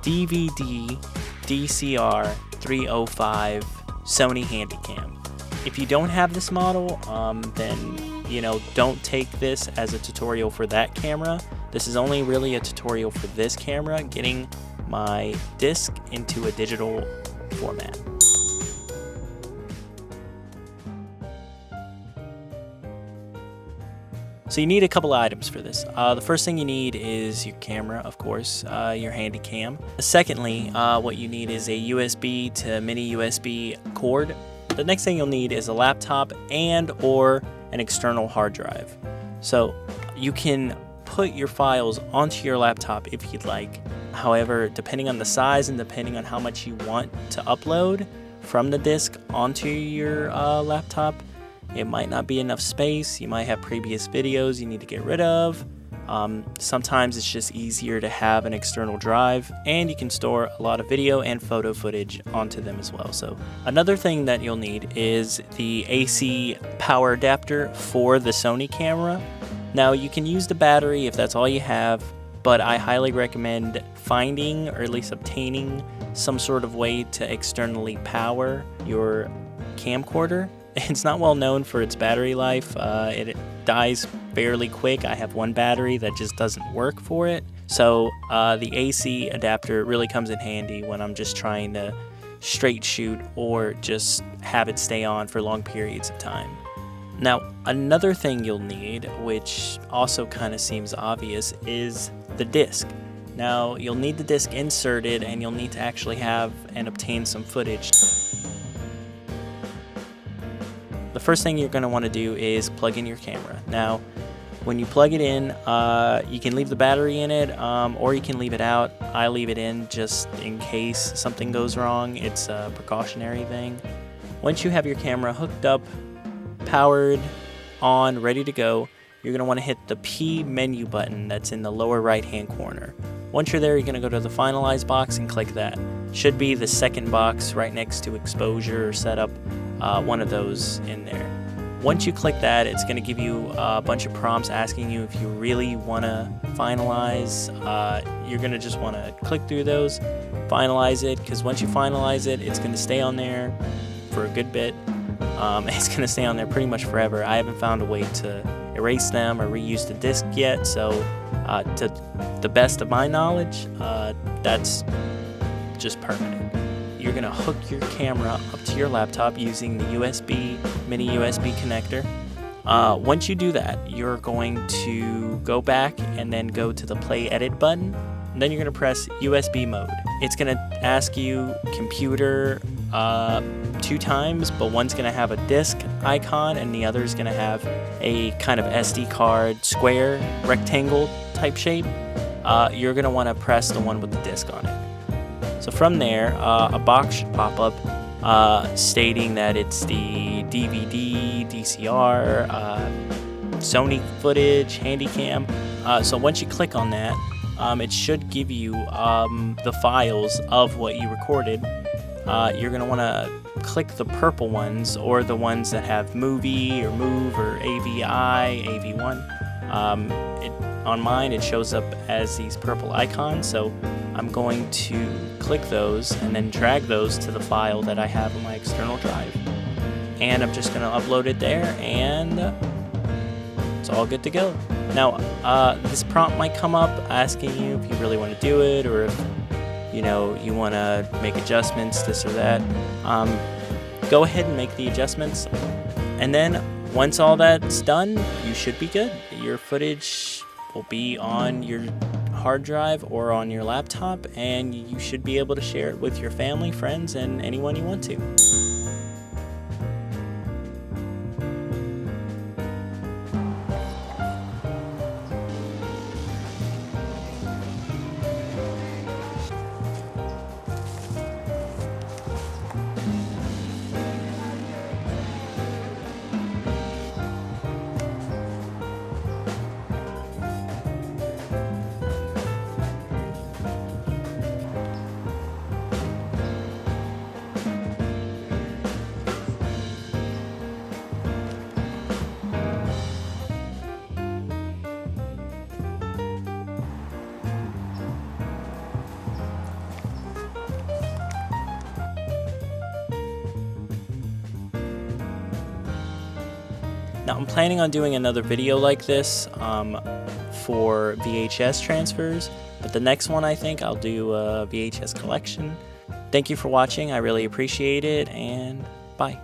DVD DCR 305 Sony Handycam. If you don't have this model, then don't take this as a tutorial for that camera. This is only really a tutorial for this camera, getting my disc into a digital format. So you need a couple items for this. The first thing you need is your camera, of course, your Handycam. Secondly, what you need is a USB to mini USB cord. The next thing you'll need is a laptop and or an external hard drive. So you can put your files onto your laptop if you'd like. However, depending on the size and depending on how much you want to upload from the disk onto your laptop, it might not be enough space. You might have previous videos you need to get rid of. Sometimes it's just easier to have an external drive, and you can store a lot of video and photo footage onto them as well. So another thing that you'll need is the AC power adapter for the Sony camera. Now you can use the battery if that's all you have, but I highly recommend finding or at least obtaining some sort of way to externally power your camcorder. It's not well known for its battery life. It dies fairly quick. I have one battery that just doesn't work for it. So the AC adapter really comes in handy when I'm just trying to straight shoot or just have it stay on for long periods of time. Now, another thing you'll need, which also kind of seems obvious, is the disc. Now, you'll need the disc inserted and you'll need to actually have and obtain some footage. The first thing you're going to want to do is plug in your camera. Now, when you plug it in, you can leave the battery in it, or you can leave it out. I leave it in just in case something goes wrong. It's a precautionary thing. Once you have your camera hooked up, powered, on, ready to go, you're going to want to hit the P menu button that's in the lower right-hand corner. Once you're there, you're going to go to the Finalize box and click that. Should be the second box right next to Exposure or Setup. One of those in there. Once you click that, it's going to give you a bunch of prompts asking you if you really want to finalize. You're going to just want to click through those, finalize it, because once you finalize it, it's going to stay on there for a good bit. It's going to stay on there pretty much forever. I haven't found a way to erase them or reuse the disc yet, so to the best of my knowledge, that's just permanent. You're going to hook your camera up to your laptop using the mini USB connector. Once you do that, you're going to go back and then go to the Play Edit button. And then you're going to press USB mode. It's going to ask you computer 2 times, but one's going to have a disk icon and the other is going to have a kind of SD card square rectangle type shape. You're going to want to press the one with the disk on it. So from there, a box should pop up stating that it's the DVD, DCR, Sony footage, Handycam. So once you click on that, it should give you the files of what you recorded. You're going to want to click the purple ones or the ones that have movie or move or AVI, AV1. On mine, it shows up as these purple icons, so I'm going to click those and then drag those to the file that I have on my external drive. And I'm just going to upload it there, and it's all good to go. Now, this prompt might come up asking you if you really want to do it, or if you want to make adjustments, this or that. Go ahead and make the adjustments, and then once all that's done, you should be good. Your footage will be on your hard drive or on your laptop, and you should be able to share it with your family, friends, and anyone you want to. Now I'm planning on doing another video like this for VHS transfers, but the next one I think I'll do a VHS collection. Thank you for watching, I really appreciate it, and bye.